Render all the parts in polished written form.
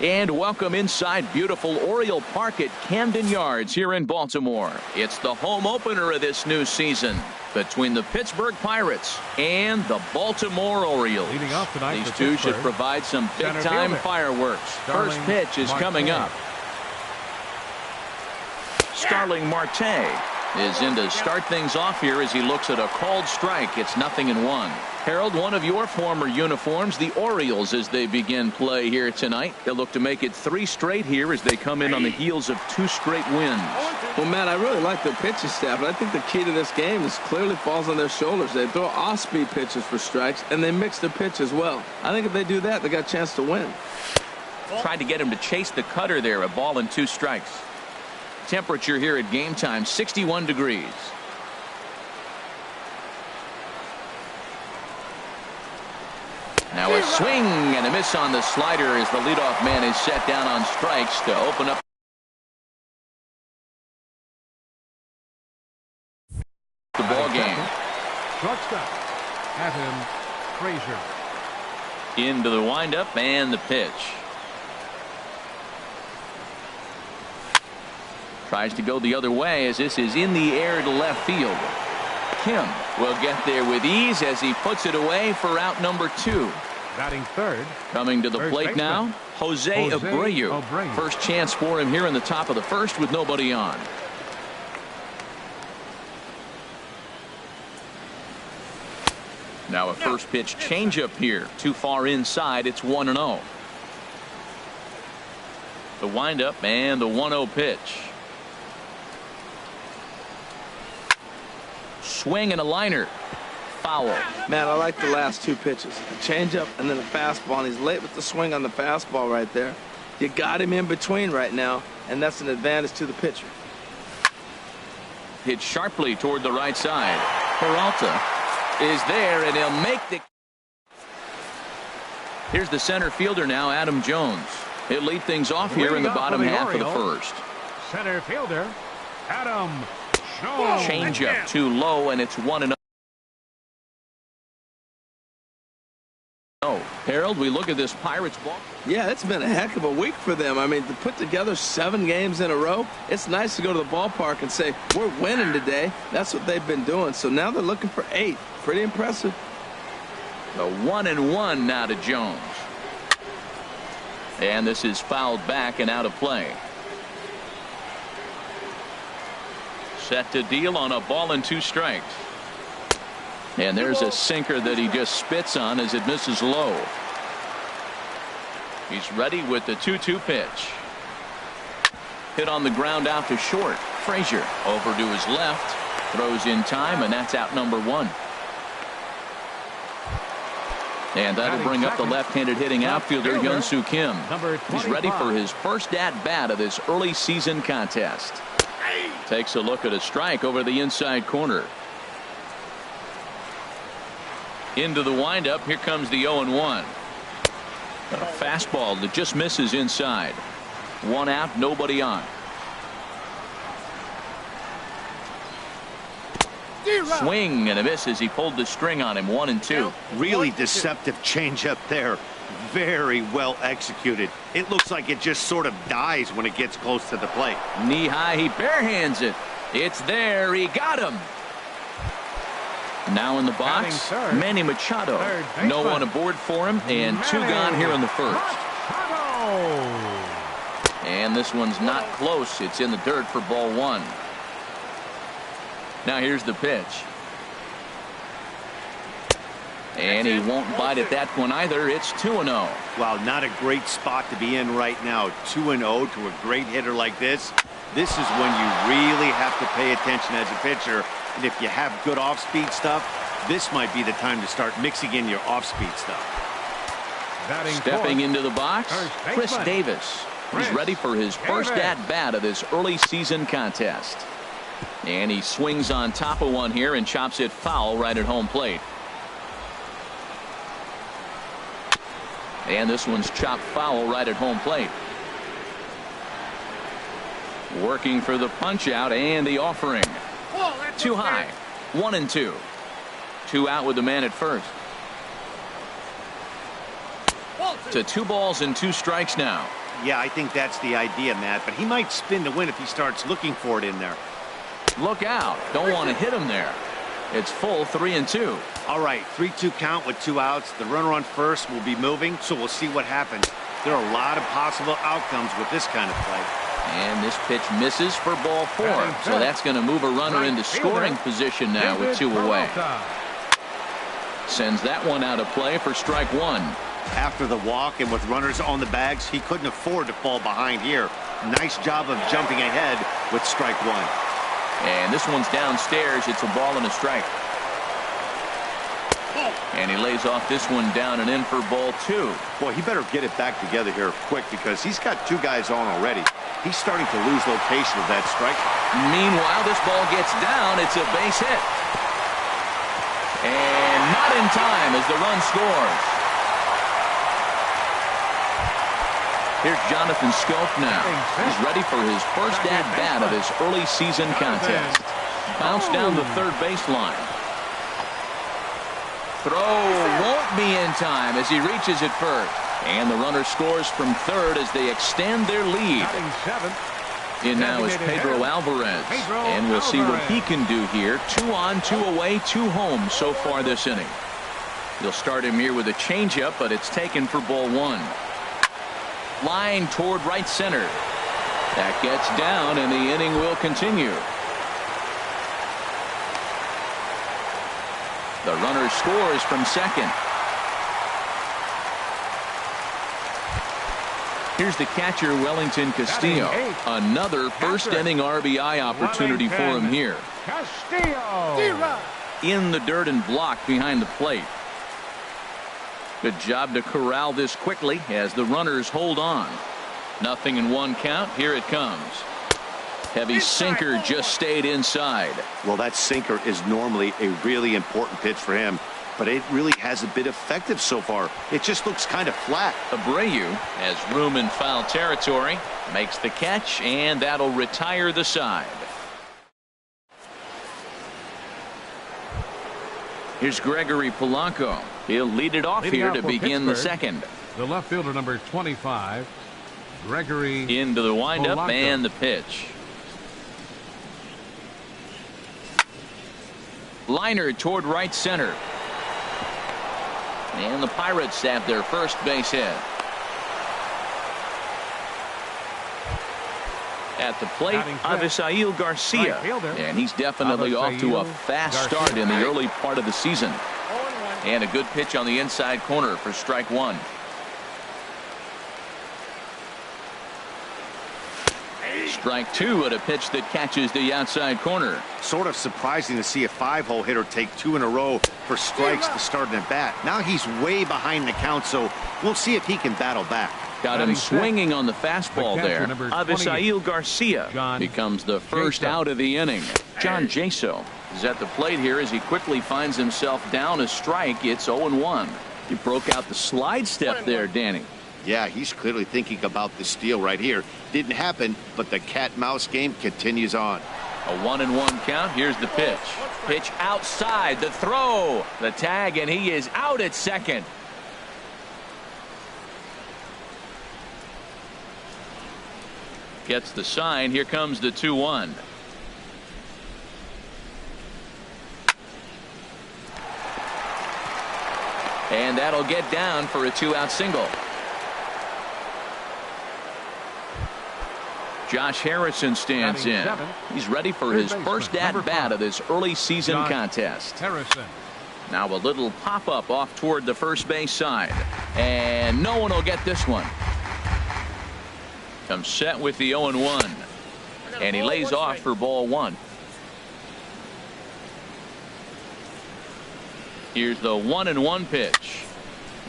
And welcome inside beautiful Oriole Park at Camden Yards here in Baltimore. It's the home opener of this new season between the Pittsburgh Pirates and the Baltimore Orioles. Leading off tonight, these two should provide some big-time fireworks. First pitch is coming up. Starling Marte is in to start things off here as he looks at a called strike. It's 0-1. Harold, one of your former uniforms, the Orioles, as they begin play here tonight. They'll look to make it 3 straight here as they come in on the heels of 2 straight wins. Well, Matt, I really like their pitching staff, but I think the key to this game is clearly falls on their shoulders. They throw off-speed pitches for strikes, and they mix their pitch as well. I think if they do that, they got a chance to win. Tried to get him to chase the cutter there, a ball and 2 strikes. Temperature here at game time, 61 degrees. Now a swing and a miss on the slider as the leadoff man is set down on strikes to open up the ball game. Shortstop, Adam Frazier. Into the windup and the pitch. Tries to go the other way as this is in the air to left field. Kim will get there with ease as he puts it away for out number 2. Batting third. Coming to the plate now, Jose Abreu. First chance for him here in the top of the first with nobody on. Now a first pitch changeup here. Too far inside. It's 1-0. The windup and the 1-0 pitch. Swing and a liner. Foul. Man, I like the last 2 pitches. A changeup and then a fastball, and he's late with the swing on the fastball right there. You got him in between right now, and that's an advantage to the pitcher. Hit sharply toward the right side. Peralta is there, and he'll make the... Here's the center fielder now, Adam Jones. He'll lead things off here in the bottom half of the first. Center fielder, Adam Jones. Change up too low, and it's 1-0. Harold, we look at this Pirates ball. Yeah, it's been a heck of a week for them. I mean, to put together 7 games in a row, it's nice to go to the ballpark and say, we're winning today. That's what they've been doing. So now they're looking for 8. Pretty impressive. The 1-1 now to Jones. And this is fouled back and out of play. Set to deal on a ball and 2 strikes. And there's a sinker that he just spits on as it misses low. He's ready with the 2-2 pitch. Hit on the ground out to short. Frazier over to his left. Throws in time, and that's out number 1. And that'll bring up the left-handed hitting outfielder Hyun-Soo Kim. He's ready for his first at-bat of this early season contest. Takes a look at a strike over the inside corner. Into the windup. Here comes the 0-1. A fastball that just misses inside. 1 out, nobody on. Swing and a miss as he pulled the string on him. 1-2. Really deceptive changeup there. Very well executed. It looks like it just sort of dies when it gets close to the plate. Knee high, he barehands it. It's there. He got him. Now in the box, Manny Machado. No one aboard for him, and 2 gone here in the first. And this one's not close. It's in the dirt for ball 1. Now here's the pitch. And he won't bite at that one either. It's 2-0. Wow, not a great spot to be in right now. 2-0 to a great hitter like this. This is when you really have to pay attention as a pitcher. And if you have good off-speed stuff, this might be the time to start mixing in your off-speed stuff. Stepping into the box, Chris Davis. He's ready for his first at-bat of this early season contest. And he swings on top of one here and chops it foul right at home plate. And this one's chopped foul right at home plate. Working for the punch out and the offering. Too high. 1-2. 2 out with the man at first. To 2 balls and 2 strikes now. Yeah, I think that's the idea, Matt, but he might spin to win if he starts looking for it in there. Look out. Don't want to hit him there. It's full 3-2. All right, 3-2 count with 2 outs. The runner on first will be moving, so we'll see what happens. There are a lot of possible outcomes with this kind of play. And this pitch misses for ball 4. So that's going to move a runner into scoring position now with 2 away. Sends that one out of play for strike 1. After the walk and with runners on the bags, he couldn't afford to fall behind here. Nice job of jumping ahead with strike 1. And this one's downstairs. It's a ball and a strike. And he lays off this one down and in for ball 2. Boy, he better get it back together here quick because he's got 2 guys on already. He's starting to lose location of that strike. Meanwhile, this ball gets down. It's a base hit. And not in time as the run scores. Here's Jonathan Scope now. He's ready for his first at-bat of his early season contest. Bounce down the third baseline. Throw won't be in time as he reaches it first. And the runner scores from third as they extend their lead. In now is Pedro Alvarez. And we'll see what he can do here. 2 on, 2 away, 2 home so far this inning. They'll start him here with a changeup, but it's taken for ball 1. Line toward right center. That gets down, and the inning will continue. The runner scores from second. Here's the catcher, Wellington Castillo. Another first-inning RBI opportunity for him here. Castillo. In the dirt and blocked behind the plate. Good job to corral this quickly as the runners hold on. 0-1 count. Here it comes. Heavy sinker just stayed inside. Well, that sinker is normally a really important pitch for him, but it really hasn't been effective so far. It just looks kind of flat. Abreu has room in foul territory, makes the catch, and that'll retire the side. Here's Gregory Polanco. He'll lead it off here to begin the second. The left fielder, number 25, Gregory. Into the windup Polanco. And the pitch. Liner toward right center. And the Pirates have their first base hit. At the plate, Avisail Garcia. And he's definitely off to a fast start in the early part of the season. And a good pitch on the inside corner for strike 1. Strike 2 at a pitch that catches the outside corner. Sort of surprising to see a 5-hole hitter take 2 in a row for strikes to start an at-bat. Now he's way behind the count, so we'll see if he can battle back. Got him swinging on the fastball there. Avisail Garcia becomes the first out of the inning. John Jaso is at the plate here as he quickly finds himself down a strike. It's 0-1. He broke out the slide step there, Danny. Yeah, he's clearly thinking about the steal right here. Didn't happen, but the cat-mouse game continues on. A 1-1 count. Here's the pitch. Pitch outside. The throw. The tag, and he is out at second. Gets the sign. Here comes the 2-1. And that'll get down for a 2-out single. Josh Harrison stands in. He's ready for his first at-bat of this early season contest. Harrison. Now a little pop-up off toward the first base side. And no one will get this one. Comes set with the 0-1. And he lays off for ball 1. Here's the 1-1 pitch.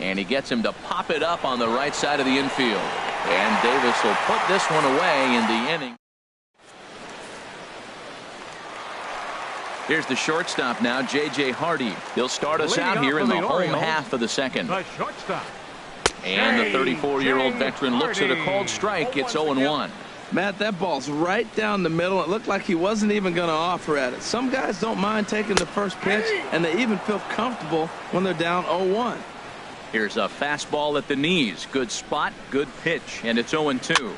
And he gets him to pop it up on the right side of the infield. And Davis will put this one away in the inning. Here's the shortstop now, J.J. Hardy. He'll start us out here in the home half of the second. The shortstop. And the 34-year-old veteran looks at a called strike. It's 0-1. Matt, that ball's right down the middle. It looked like he wasn't even going to offer at it. Some guys don't mind taking the first pitch, and they even feel comfortable when they're down 0-1. Here's a fastball at the knees. Good spot, good pitch, and it's 0-2.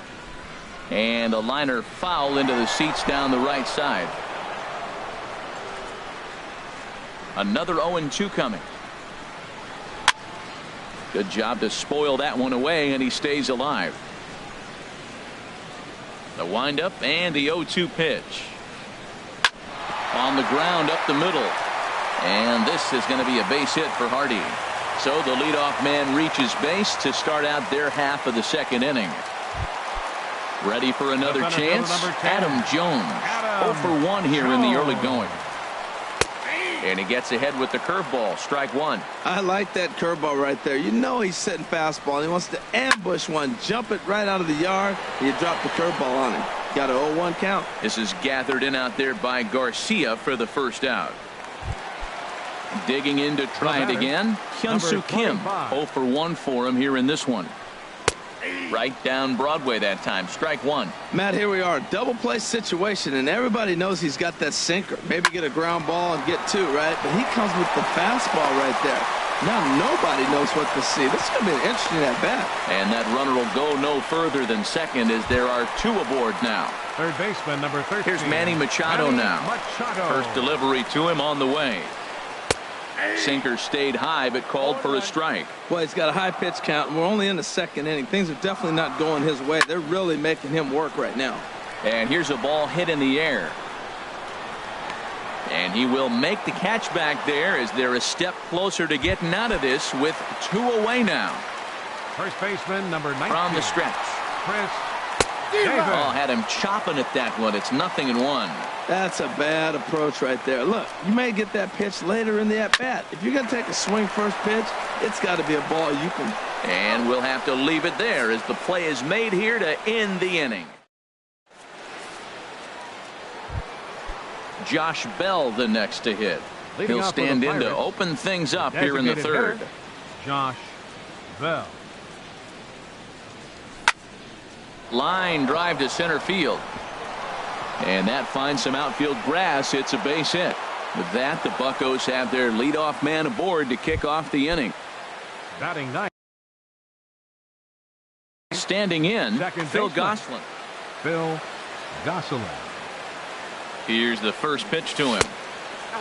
And a liner foul into the seats down the right side. Another 0-2 coming. Good job to spoil that one away, and he stays alive. The windup and the 0-2 pitch. On the ground up the middle. And this is going to be a base hit for Hardy. So the leadoff man reaches base to start out their half of the second inning. Ready for another chance? Adam Jones. 0 for 1 here in the early going. And he gets ahead with the curveball. Strike one. I like that curveball right there. You know he's setting fastball. And he wants to ambush one, jump it right out of the yard. And you drop the curveball on him. Got a 0-1 count. This is gathered in out there by Garcia for the first out. Digging in to try it again. Hyun-Soo Kim. 0 for 1 for him here in this one. Right down Broadway that time. Strike one. Matt, here we are. Double play situation, and everybody knows he's got that sinker. Maybe get a ground ball and get two, right? But he comes with the fastball right there. Now nobody knows what to see. This is going to be an interesting at bat. And that runner will go no further than second as there are two aboard now. Third baseman, number 13. Here's Manny Machado now. First delivery to him on the way. Sinker stayed high but called for a strike. Well, he's got a high pitch count, and we're only in the second inning. Things are definitely not going his way. They're really making him work right now. And here's a ball hit in the air. And he will make the catch back there as they're a step closer to getting out of this with 2 away now. First baseman, number 19. From the stretch. Chris Davis. Oh, had him chopping at that one. It's 0-1. That's a bad approach right there. Look, you may get that pitch later in the at-bat. If you're going to take a swing first pitch, it's got to be a ball you can. And we'll have to leave it there as the play is made here to end the inning. Josh Bell the next to hit. He'll stand in to open things up here in the third. Josh Bell. Line drive to center field. And that finds some outfield grass. It's a base hit. With that, the Buccos have their leadoff man aboard to kick off the inning. Batting ninth. Standing in, Phil Gosselin. Phil Gosselin. Here's the first pitch to him.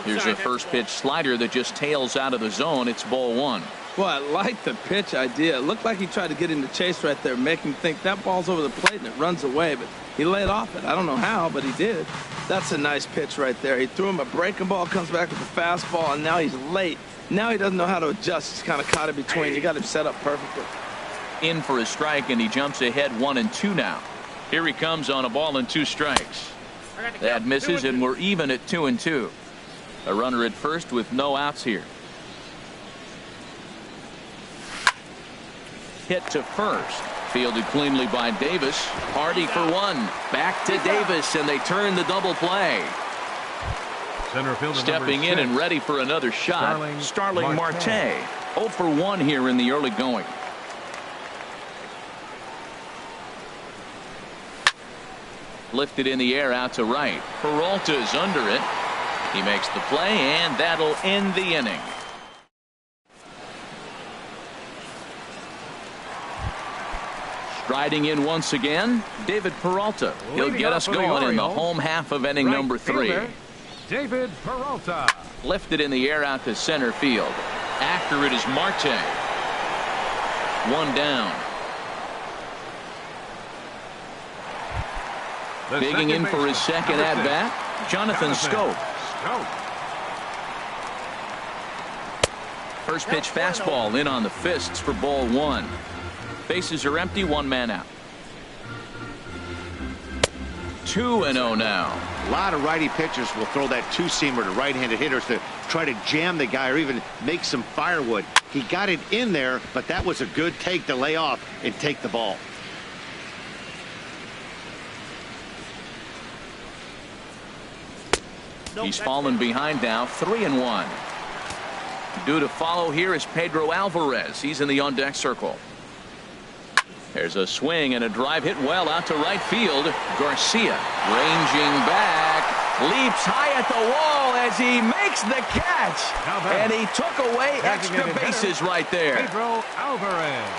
Here's the first pitch slider that just tails out of the zone. It's ball one. Well, I like the pitch idea. It looked like he tried to get into chase right there, make him think that ball's over the plate and it runs away, but he laid off it. I don't know how, but he did. That's a nice pitch right there. He threw him a breaking ball, comes back with a fastball, and now he's late. Now he doesn't know how to adjust. He's kind of caught in between. You got him set up perfectly. In for a strike, and he jumps ahead 1-2 now. Here he comes on a ball and 2 strikes. That misses, and we're even at 2-2. A runner at first with no outs here. Hit to first. Fielded cleanly by Davis. Hardy for one. Back to Davis, and they turn the double play. Center fielder stepping in and ready for another shot. Starling Marte. 0 for 1 here in the early going. Lifted in the air out to right. Peralta's under it. He makes the play, and that'll end the inning. Striding in once again, David Peralta. He'll get us going in the home half of inning number 3. David Peralta. Lifted in the air out to center field. After it is Marte. One down. Digging in for his second at-bat, Jonathan Schoop. First pitch fastball in on the fists for ball one. Bases are empty, 1 man out. 2-0 now. A lot of righty pitchers will throw that two-seamer to right-handed hitters to try to jam the guy or even make some firewood. He got it in there, but that was a good take to lay off and take the ball. He's fallen behind now, 3-1. Due to follow here is Pedro Alvarez. He's in the on-deck circle. There's a swing and a drive hit well out to right field. Garcia ranging back, leaps high at the wall as he makes makes the catch. And he took away extra bases right there. Pedro Alvarez.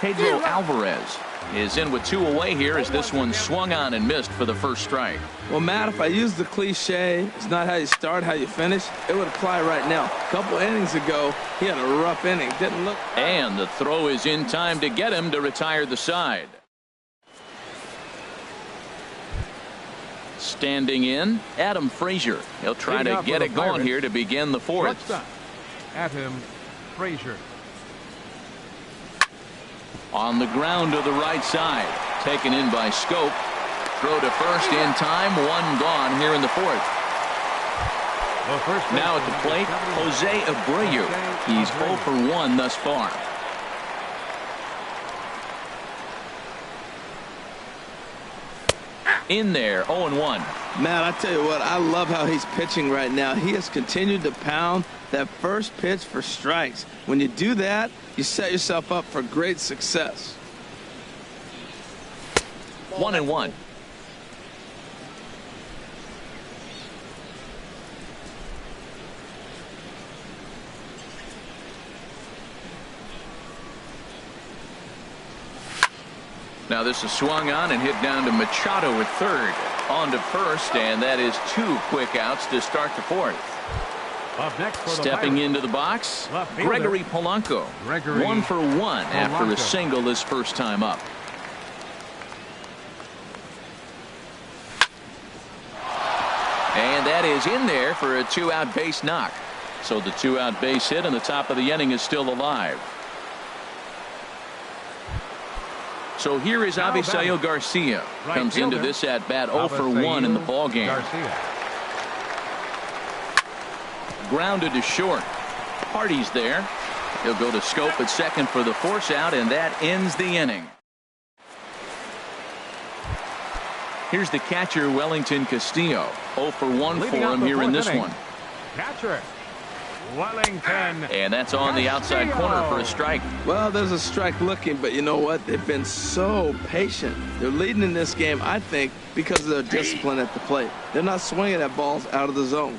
Pedro Alvarez is in with 2 away here as this one swung on and missed for the first strike. Well, Matt, if I use the cliche, it's not how you start, how you finish, it would apply right now. A couple innings ago, he had a rough inning. Didn't look. And the throw is in time to get him to retire the side. Standing in, Adam Frazier. He'll try to get it going here to begin the fourth. Adam Frazier. On the ground to the right side. Taken in by Scope. Throw to first in time. 1 gone here in the fourth. Now at the plate, Jose Abreu. He's 0 for 1 thus far. In there, 0-1. Matt, I tell you what, I love how he's pitching right now. He has continued to pound that first pitch for strikes. When you do that, you set yourself up for great success. 1-1. Now this is swung on and hit down to Machado at third. On to first, and that is 2 quick outs to start the fourth. Up next for Stepping into the box, Gregory Polanco. 1 for 1 after a single his first time up. And that is in there for a 2-out base knock. So the 2-out base hit and the top of the inning is still alive. So here is Avisail Garcia. Comes into this at bat 0 for 1 in the ball game. Grounded to short. Hardy's there. He'll go to Scope at second for the force out, and that ends the inning. Here's the catcher, Wellington Castillo. 0 for 1 for him here in this one. Catcher Wellington. And that's on the outside corner for a strike. Well, there's a strike looking, but you know what? They've been so patient. They're leading in this game, I think, because of their discipline at the plate. They're not swinging at balls out of the zone.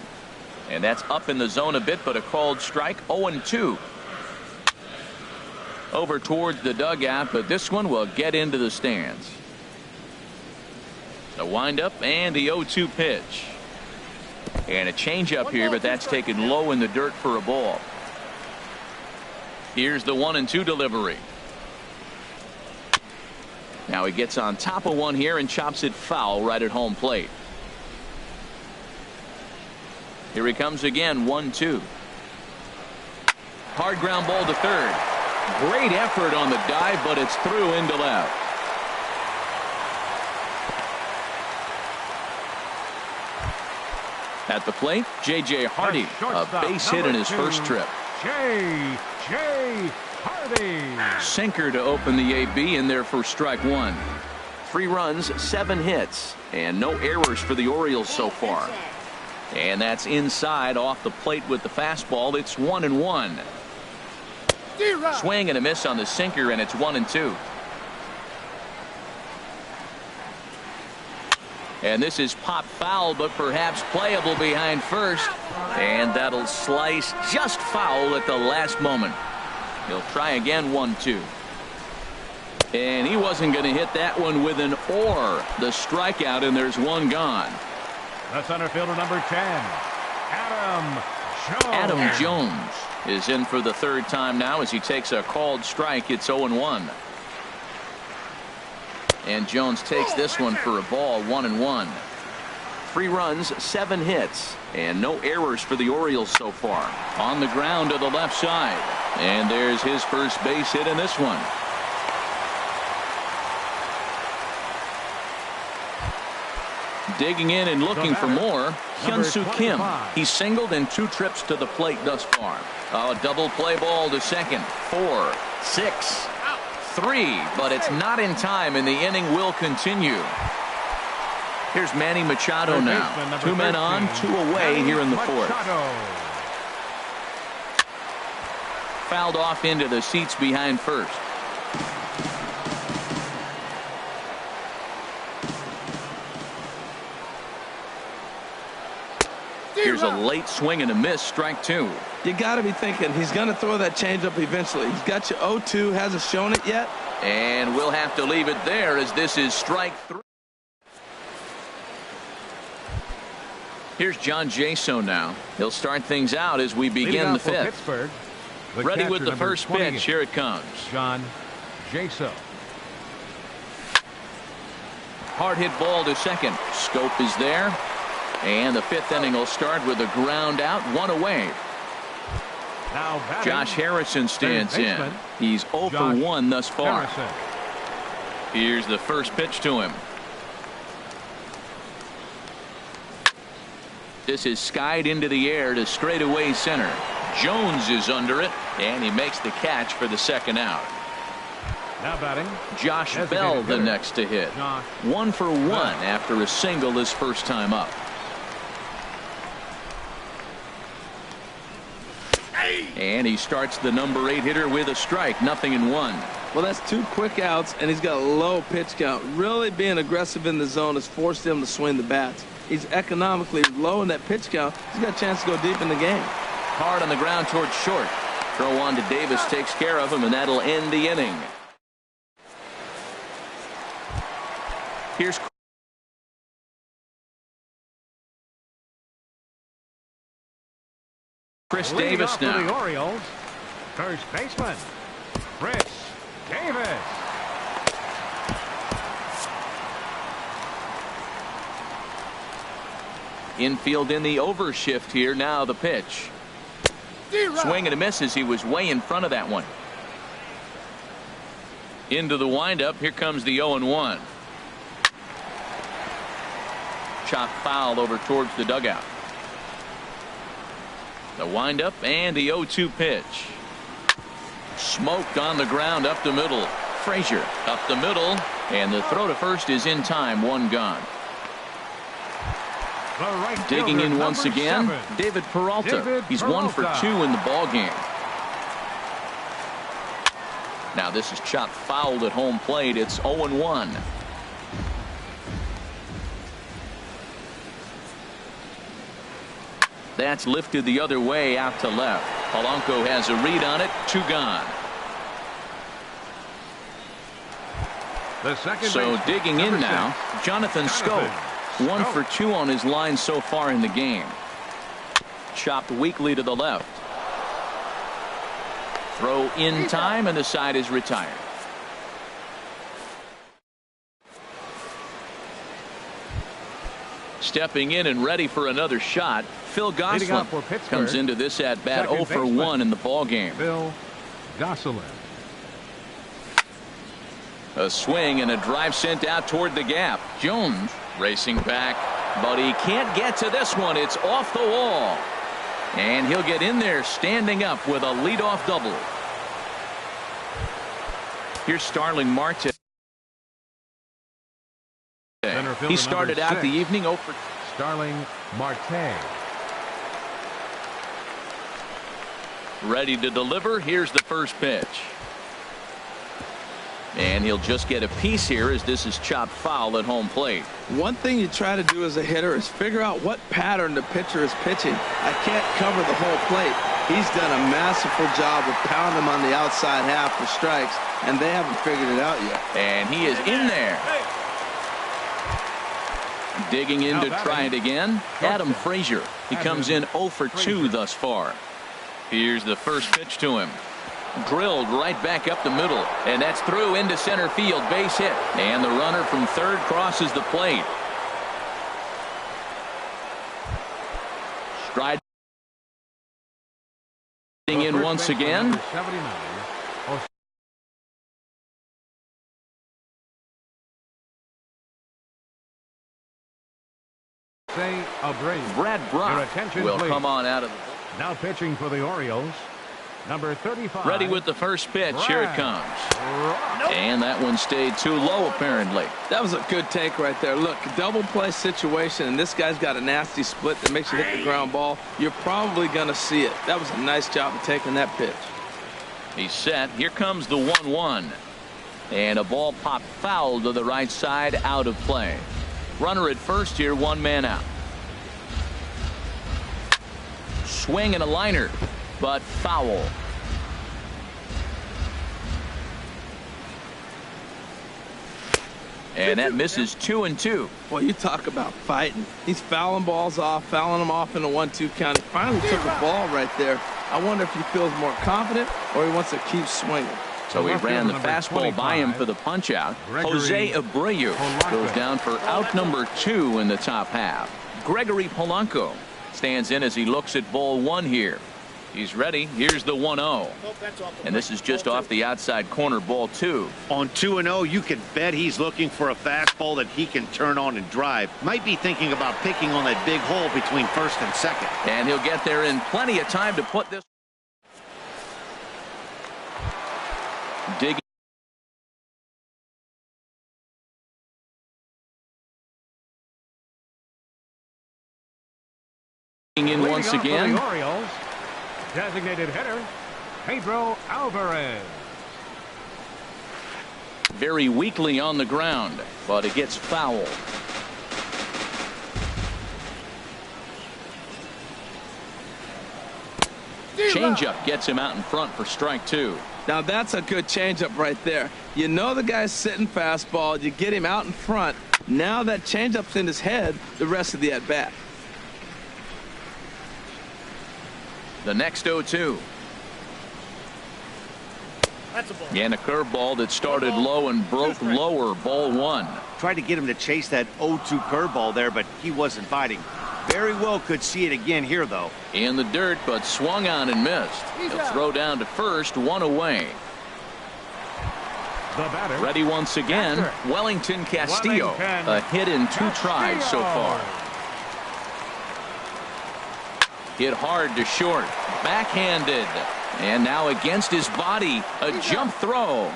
And that's up in the zone a bit, but a called strike. 0-2. Over towards the dugout, but this one will get into the stands. The windup and the 0-2 pitch. And a changeup here, but that's taken low in the dirt for a ball. Here's the 1-2 delivery. Now he gets on top of one here and chops it foul right at home plate. Here he comes again, 1-2. Hard ground ball to third. Great effort on the dive, but it's through into left. At the plate, J.J. Hardy, a base hit in his first trip. J.J. Hardy. Sinker to open the AB in there for strike 1. 3 runs, 7 hits, and no errors for the Orioles so far. And that's inside off the plate with the fastball. It's 1-1. Swing and a miss on the sinker, and it's 1-2. And this is pop foul, but perhaps playable behind first. And that'll slice just foul at the last moment. He'll try again, 1-2. And he wasn't going to hit that one with an or. The strikeout, and there's 1 gone. The center fielder, number 10, Adam Jones. Adam Jones is in for the 3rd time now as he takes a called strike. It's 0-1. And Jones takes this one for a ball, 1-1. 3 runs, 7 hits, and no errors for the Orioles so far. On the ground to the left side. And there's his first base hit in this one. Digging in and looking for more, Hyun-Soo Kim. He's singled in 2 trips to the plate thus far. A double play ball to second. 4, 6, 3, but it's not in time, and the inning will continue. Here's Manny Machado now. 2 men on, 2 away here in the 4th. Fouled off into the seats behind first. late swing and a miss, strike two. You got to be thinking he's going to throw that changeup eventually. He's got you 0-2, hasn't shown it yet. And we'll have to leave it there as this is strike three. Here's John Jaso now. He'll start things out as we begin the fifth. Pittsburgh, Ready with the number first 28, pitch. Here it comes. John Jaso. Hard hit ball to second. Scope is there. And the fifth inning will start with a ground out, one away. Now batting, Josh Harrison stands in. baseman, He's 0 for Josh 1 thus far. Harrison. Here's the first pitch to him. This is skied into the air to straightaway center. Jones is under it, and he makes the catch for the second out. Now batting, Josh designated Bell the hitter, next to hit. Josh 1 for 1 Bell. after a single his first time up. And he starts the number 8 hitter with a strike, 0-1. Well, that's 2 quick outs, and he's got a low pitch count. Really being aggressive in the zone has forced him to swing the bats. He's economically low in that pitch count. He's got a chance to go deep in the game. Hard on the ground towards short. Throw on to Davis takes care of him, and that'll end the inning. Here's Chris leading Davis off for the now. Orioles, first baseman, Chris Davis. Infield in the overshift here. Now the pitch. Swing and a miss as he was way in front of that one. Into the windup. Here comes the 0-1. Chop foul over towards the dugout. The windup and the 0-2 pitch. Smoked on the ground up the middle. Frazier up the middle, and the throw to first is in time. One gone. The right Digging fielder, in once number again, 7. David Peralta. David He's 1 for Peralta. 2 in the ball game. Now this is chopped fouled at home plate. It's 0-1. That's lifted the other way out to left. Polanco has a read on it. 2 gone. The second So baseman, digging in number now, 6. Jonathan Scope. 1 for 2 on his line so far in the game. Chopped weakly to the left. Throw in time, and the side is retired. Stepping in and ready for another shot, Phil Leading Gosselin off for Pittsburgh, comes into this at bat second 0 for baseman, 1 in the ball game. Phil Gosselin. A swing and a drive sent out toward the gap. Jones racing back, but he can't get to this one. It's off the wall. And he'll get in there standing up with a leadoff double. Here's Starling Marte. Center fielder He started number out the 6. evening 0 for Starling Marte. ready to deliver. Here's the first pitch. And he'll just get a piece here as this is chopped foul at home plate. One thing you try to do as a hitter is figure out what pattern the pitcher is pitching. I can't cover the whole plate. He's done a masterful job of pounding him on the outside half for strikes, and they haven't figured it out yet. And he is in there. Digging in to try it again. Adam Frazier. He comes in 0 for 2 thus far. Here's the first pitch to him. Drilled right back up the middle, and that's through into center field. Base hit, and the runner from third crosses the plate. Striding in once again. Number 79. Brad Brock Your attention, will please. come on out of the. Now pitching for the Orioles, number 35. Ready with the first pitch. Here it comes. And that one stayed too low, apparently. That was a good take right there. Look, double play situation, and this guy's got a nasty split that makes you hit the ground ball. You're probably going to see it. That was a nice job of taking that pitch. He's set. Here comes the 1-1. And a ball popped foul to the right side, out of play. Runner at first here, 1 man out. Swing and a liner, but foul. And that misses 2-2. Boy, you talk about fighting. He's fouling balls off, fouling them off in a 1-2 count. He finally took a ball right there. I wonder if he feels more confident or he wants to keep swinging. So he ran the fastball by him for the punch out. Jose Abreu goes down for out number 2 in the top half. Gregory Polanco stands in as he looks at ball 1 here. He's ready. Here's the 1-0. And this is just off the outside corner, ball 2. On 2-0, you can bet he's looking for a fastball that he can turn on and drive. Might be thinking about picking on that big hole between first and second. And he'll get there in plenty of time to put this. Digging in once again. The Orioles, designated hitter, Pedro Alvarez. Very weakly on the ground, but it gets fouled. Changeup gets him out in front for strike 2. Now that's a good changeup right there. You know the guy's sitting fastball. You get him out in front. Now that changeup's in his head the rest of the at-bat. The next 0-2. And a curveball that started low and broke lower, ball 1. Tried to get him to chase that 0-2 curveball there, but he wasn't biting. Very well could see it again here, though. In the dirt, but swung on and missed. He'll throw down to first, 1 away. The batter, Ready once again, Wellington Castillo. A hit in 2 tries so far. Hit hard to short, backhanded, and now against his body, a jump throw.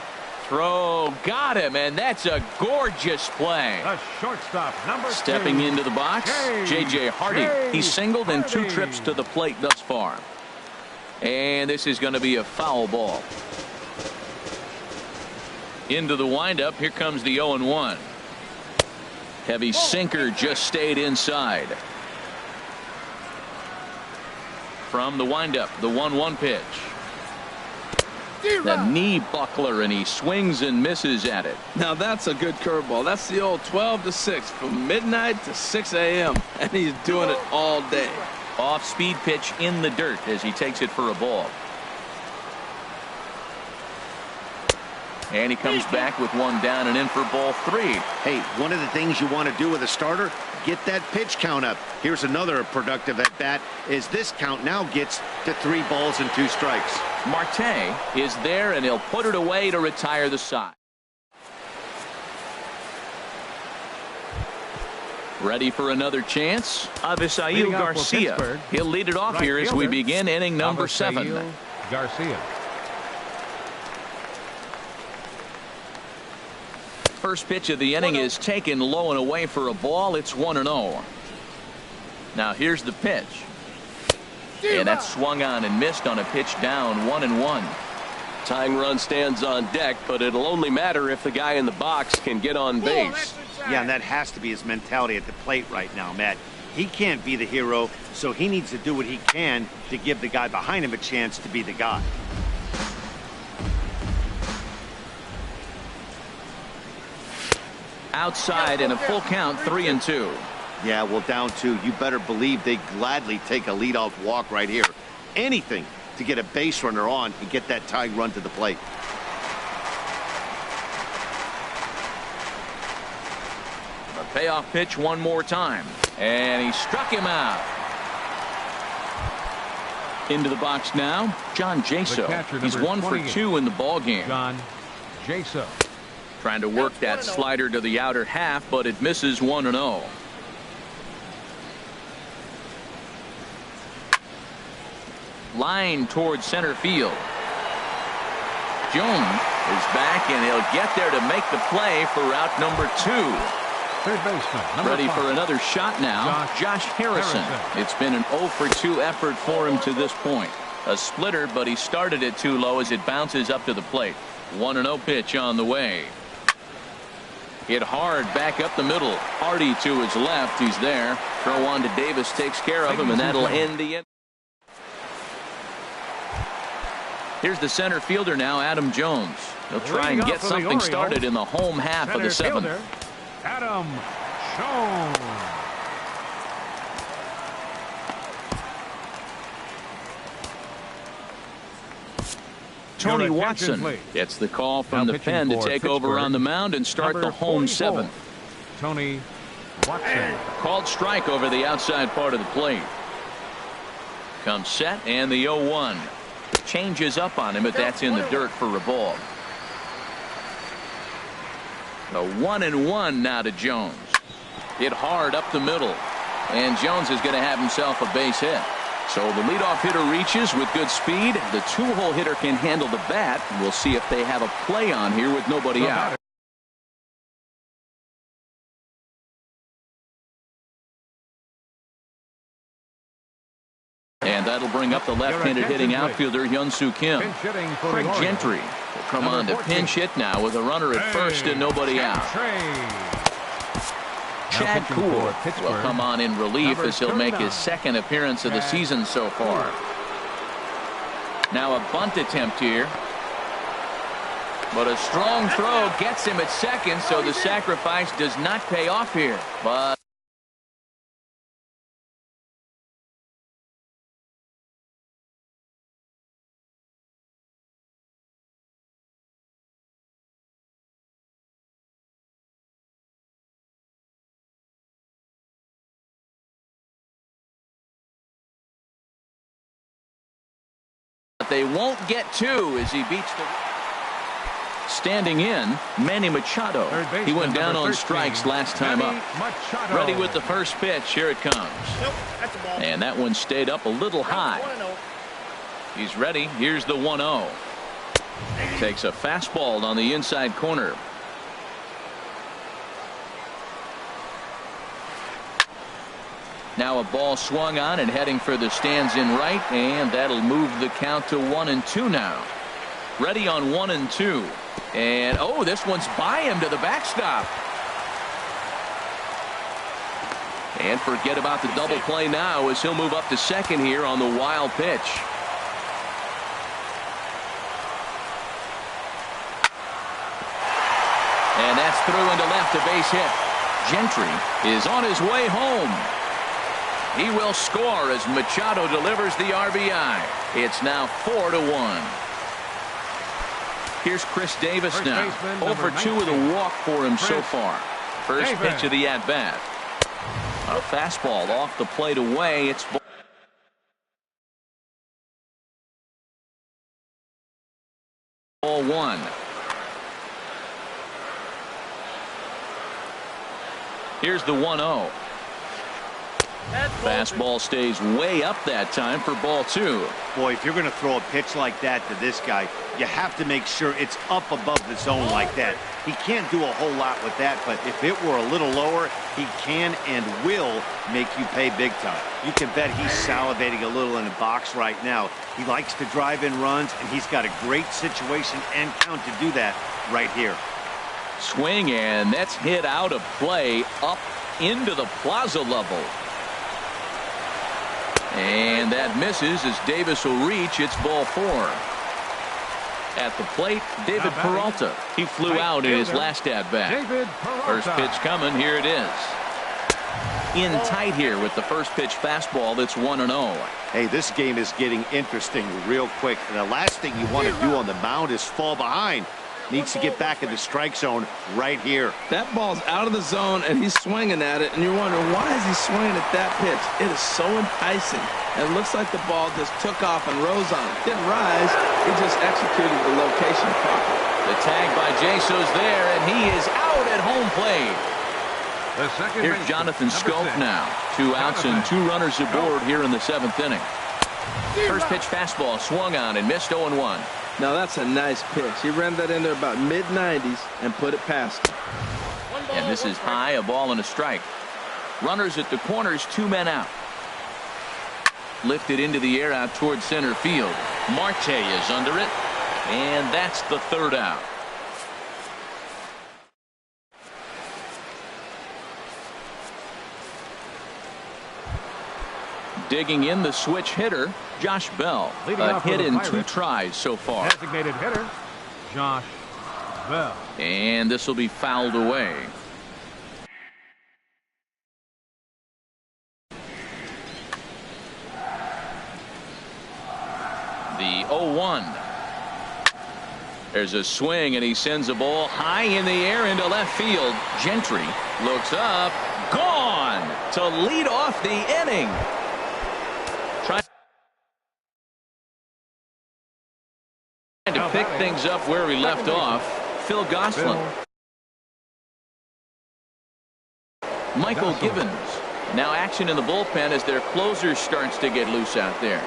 Got him, and that's a gorgeous play. the shortstop, number 2. Stepping into the box, J.J. Hardy. He singled in 2 trips to the plate thus far. And this is going to be a foul ball. Into the windup, here comes the 0-1. Heavy sinker just stayed inside. From the windup, the 1-1 pitch. The knee buckler, and he swings and misses at it. Now that's a good curveball. That's the old 12-6 from midnight to 6 a.m. and he's doing it all day. Off-speed pitch in the dirt as he takes it for a ball. And he comes back with 1 down and in for ball 3. Hey, one of the things you want to do with a starter, get that pitch count up. Here's another productive at bat as this count now gets to 3 balls and 2 strikes. Marte is there, and he'll put it away to retire the side. Ready for another chance? Avisail Garcia. He'll lead it off here as we begin inning number 7. Garcia. First pitch of the inning is taken low and away for a ball. It's 1-0. Now here's the pitch. And that's swung on and missed on a pitch down, 1-1. Tying run stands on deck, but it'll only matter if the guy in the box can get on base. Yeah, and that has to be his mentality at the plate right now, Matt. He can't be the hero, so he needs to do what he can to give the guy behind him a chance to be the guy. Outside in a full count, 3-2. Yeah, well, down 2. You better believe they gladly take a leadoff walk right here. Anything to get a base runner on and get that tying run to the plate. A payoff pitch one more time. And he struck him out. Into the box now, John Jaso. He's 1 for 2 in the ball game. John Jaso. Trying to work that slider to the outer half, but it misses 1-0. Line towards center field. Jones is back, and he'll get there to make the play for out number 2. Third baseman, number Ready 5. for another shot now, Josh Harrison. It's been an 0 for 2 effort for him to this point. A splitter, but he started it too low as it bounces up to the plate. 1-0 pitch on the way. Hit hard back up the middle. Hardy to his left. He's there. Throw on to Davis takes care of him, and that'll end the inning. Here's the center fielder now, Adam Jones. He'll try and get something started in the home half of the seventh. Adam Jones. Tony Watson gets the call from the pen to take over on the mound and start the home seventh. Tony Watson. Called strike over the outside part of the plate. Comes set and the 0-1. Changes up on him, but that's in the dirt for a ball. The 1-1 now to Jones. Hit hard up the middle. And Jones is going to have himself a base hit. So the leadoff hitter reaches with good speed. The two-hole hitter can handle the bat. We'll see if they have a play on here with nobody out. And that'll bring up the left-handed hitting outfielder Hyun-Soo Kim. Craig Gentry will come on to pinch hit now with a runner at first and nobody out. Chad Kuhl will come on in relief as he'll make his second appearance of the season so far. Now a bunt attempt here. But a strong throw gets him at second, so the sacrifice does not pay off here. But they won't get two as he beats the... Standing in, Manny Machado. He went down on strikes last time up. Ready with the first pitch. Here it comes. And that one stayed up a little high. He's ready. Here's the 1-0. Takes a fastball on the inside corner. Now a ball swung on and heading for the stands in right, and that'll move the count to 1-2 now. Ready on 1-2. And oh, this one's by him to the backstop. And forget about the double play now as he'll move up to second here on the wild pitch. And that's through into left, a base hit. Gentry is on his way home. He will score as Machado delivers the RBI. It's now 4-1. Here's Chris Davis now. 0 for 2 with a walk for him so far. First pitch of the at-bat. A fastball off the plate away. It's ball one. Here's the 1-0. Fastball stays way up that time for ball two. Boy, if you're going to throw a pitch like that to this guy, you have to make sure it's up above the zone like that. He can't do a whole lot with that, but if it were a little lower, he can and will make you pay big time. You can bet he's salivating a little in the box right now. He likes to drive in runs, and he's got a great situation and count to do that right here. Swing, and that's hit out of play up into the plaza level. And that misses as Davis will reach. It's ball four. At the plate, David Peralta. He flew out in his last at-bat. First pitch coming. Here it is. In tight here with the first pitch fastball. That's 1-0. Hey, this game is getting interesting real quick. And the last thing you want to do on the mound is fall behind. Needs to get back in the strike zone right here. That ball's out of the zone, and he's swinging at it, and you're wondering, why is he swinging at that pitch? It is so enticing. It looks like the ball just took off and rose on it. Didn't rise. He just executed the location properly. The tag by Jaso's there, and he is out at home plate. Here's Jonathan Scope now. 2 outs and 2 runners aboard here in the 7th inning. First pitch fastball swung on and missed 0-1. Now that's a nice pitch. He ran that in there about mid-90s and put it past him. And this is high, a ball and a strike. Runners at the corners, 2 men out. Lifted into the air out toward center field. Marte is under it, and that's the 3rd out. Digging in the switch hitter, Josh Bell. Leading A off for hit the in 2 Pirates. tries so far. Designated hitter, Josh Bell. And this will be fouled away. The 0-1. There's a swing, and he sends a ball high in the air into left field. Gentry looks up. Gone to lead off the inning. Trying to pick things up where we left off. Phil Gosselin. Michael Givens. Now action in the bullpen as their closer starts to get loose out there.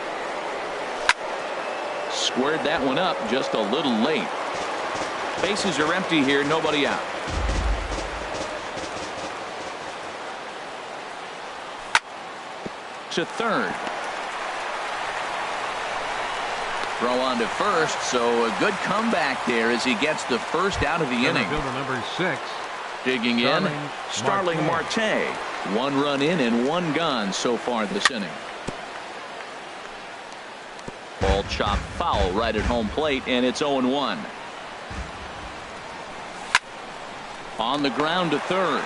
Squared that one up just a little late. Bases are empty here, nobody out. To third. Throw on to first, so a good comeback there as he gets the first out of the inning. Fielder number 6. Digging in, Starling Marte. 1 run in and 1 gone so far this inning. Ball chopped foul right at home plate, and it's 0-1. On the ground to third.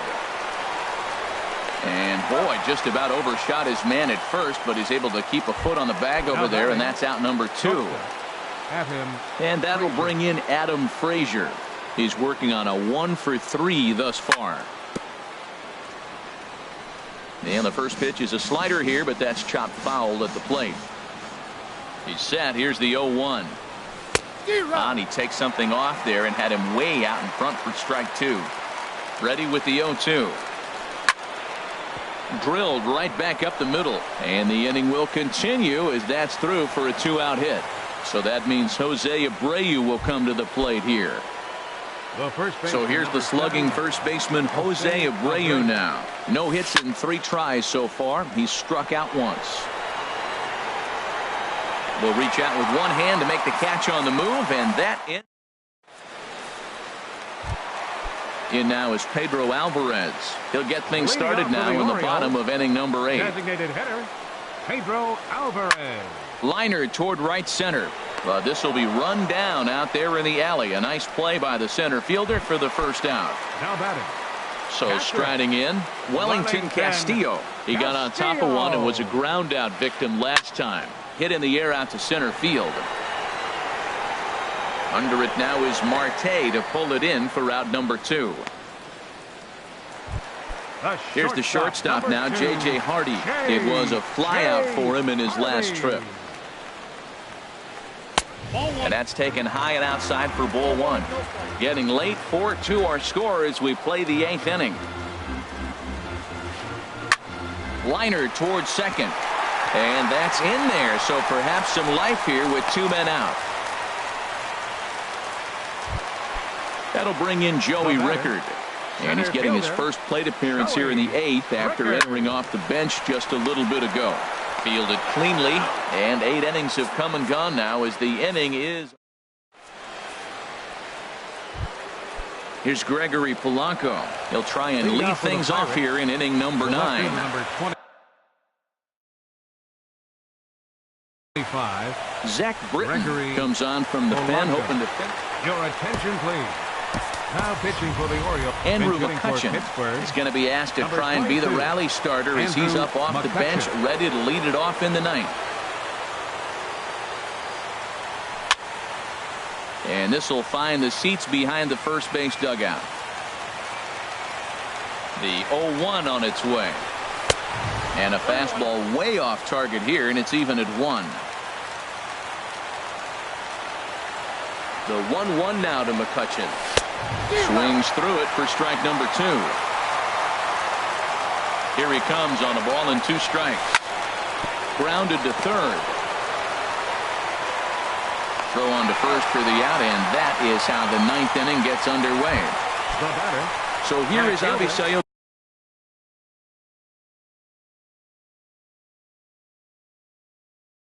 And boy, just about overshot his man at first, but he's able to keep a foot on the bag over there, and that's out number 2. And that'll bring in Adam Frazier. He's working on a 1 for 3 thus far. And the first pitch is a slider here, but that's chopped foul at the plate. He's set. Here's the 0-1. And he takes something off there and had him way out in front for strike 2. Ready with the 0-2. Drilled right back up the middle, and the inning will continue as that's through for a 2-out hit. So that means Jose Abreu will come to the plate here. So here's the slugging first baseman Jose Abreu now. No hits in 3 tries so far. He's struck out once. Will reach out with one hand to make the catch on the move, and that in now is Pedro Alvarez. He'll get things started now in the bottom of inning number 8. Designated hitter, Pedro Alvarez. Liner toward right center. This will be run down out there in the alley. A nice play by the center fielder for the first out. Now batting. So striding in, Wellington Castillo. He got on top of one and was a ground out victim last time. Hit in the air out to center field. Under it now is Marte to pull it in for out number 2. Here's the shortstop now, J.J. Hardy. It was a flyout for him in his last trip. And that's taken high and outside for ball 1. Getting late, 4-2 our score as we play the 8th inning. Liner towards second. And that's in there, so perhaps some life here with 2 men out. That'll bring in Joey Rickard. And he's getting his first plate appearance here in the 8th after entering off the bench just a little bit ago. Fielded cleanly, and 8 innings have come and gone now as the inning is. Here's Gregory Polanco. He'll try and lead things off here in inning number 9. Zach Britton comes on from the pen, hoping to finish. Your attention, please. Now pitching for the Orioles. Andrew McCutchen is going to be asked to try and be the rally starter as he's up off the bench, ready to lead it off in the 9th. And this will find the seats behind the first base dugout. The 0-1 on its way. And a fastball way off target here, and it's even at 1. The 1-1 now to McCutchen. Swings through it for strike number 2. Here he comes on a ball and 2 strikes. Grounded to third. Throw on to first for the out, and that is how the 9th inning gets underway. So here is Avisayo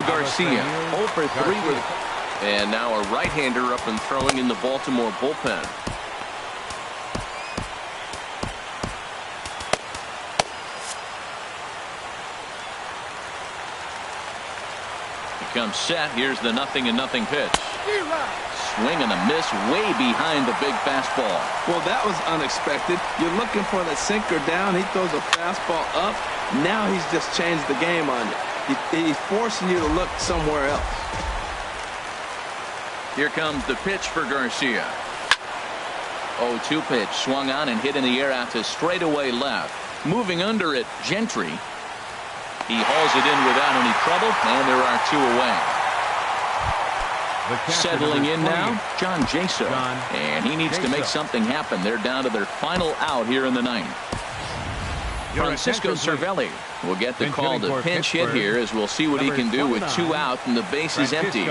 Garcia. 0 for 3 with. And now a right-hander up and throwing in the Baltimore bullpen. comes set. Here's the 0-0 pitch. Swing and a miss way behind the big fastball. Well, that was unexpected. You're looking for the sinker down. He throws a fastball up. Now he's just changed the game on you. He's forcing you to look somewhere else. Here comes the pitch for Garcia. 0-2 pitch swung on and hit in the air out to straightaway left. Moving under it, Gentry. He hauls it in without any trouble, and there are 2 away. Settling in now, John Jaso. And he needs to make something happen. They're down to their final out here in the 9th. Francisco Cervelli will get the call to pinch hit here, as we'll see what he can do with 2 out and the base is empty.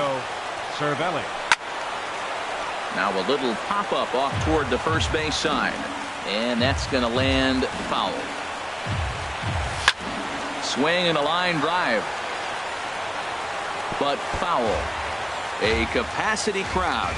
Cervelli. Now a little pop-up off toward the first base side. And that's going to land foul. Swing and a line drive. But foul. A capacity crowd.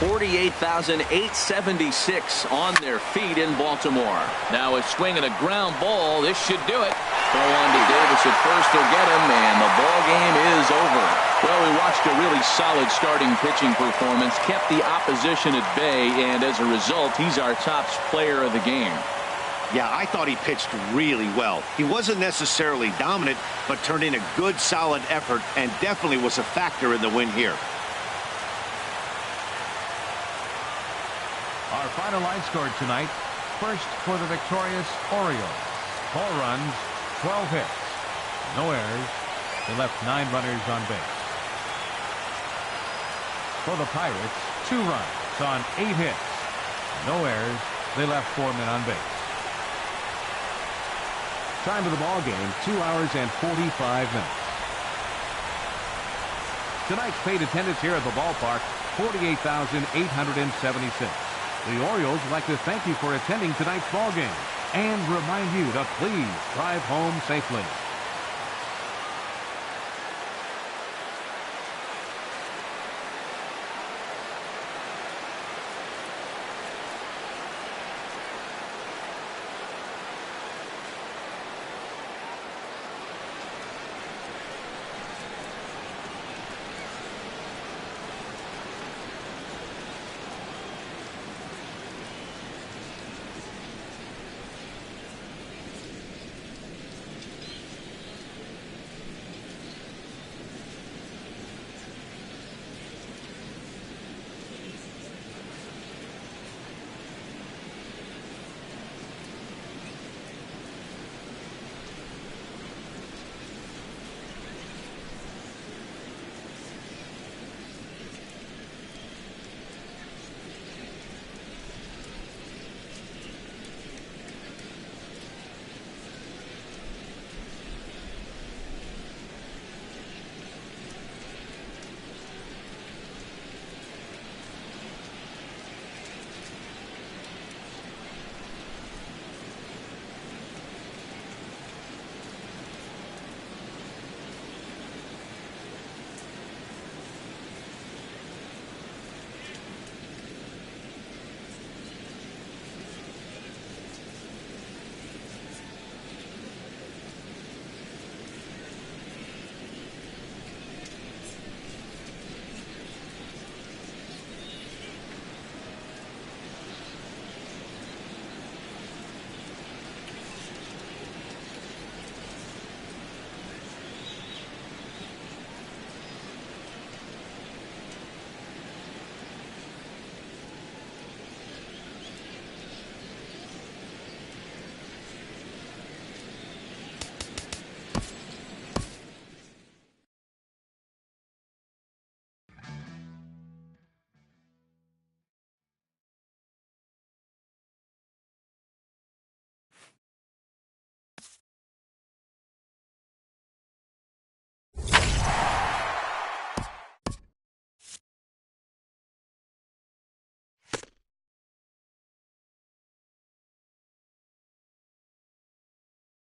48,876 on their feet in Baltimore. Now a swing and a ground ball. This should do it. Throw on to Davis at first will get him, and the ball game is over. Well, we watched a really solid starting pitching performance, kept the opposition at bay, and as a result, he's our top player of the game. Yeah, I thought he pitched really well. He wasn't necessarily dominant, but turned in a good, solid effort and definitely was a factor in the win here. Our final line scored tonight. First for the victorious Orioles. 4 runs, 12 hits, no errors. They left 9 runners on base. For the Pirates, 2 runs on 8 hits, no errors. They left 4 men on base. Time of the ball game, 2 hours and 45 minutes. Tonight's paid attendance here at the ballpark, 48,876. The Orioles would like to thank you for attending tonight's ball game and remind you to please drive home safely.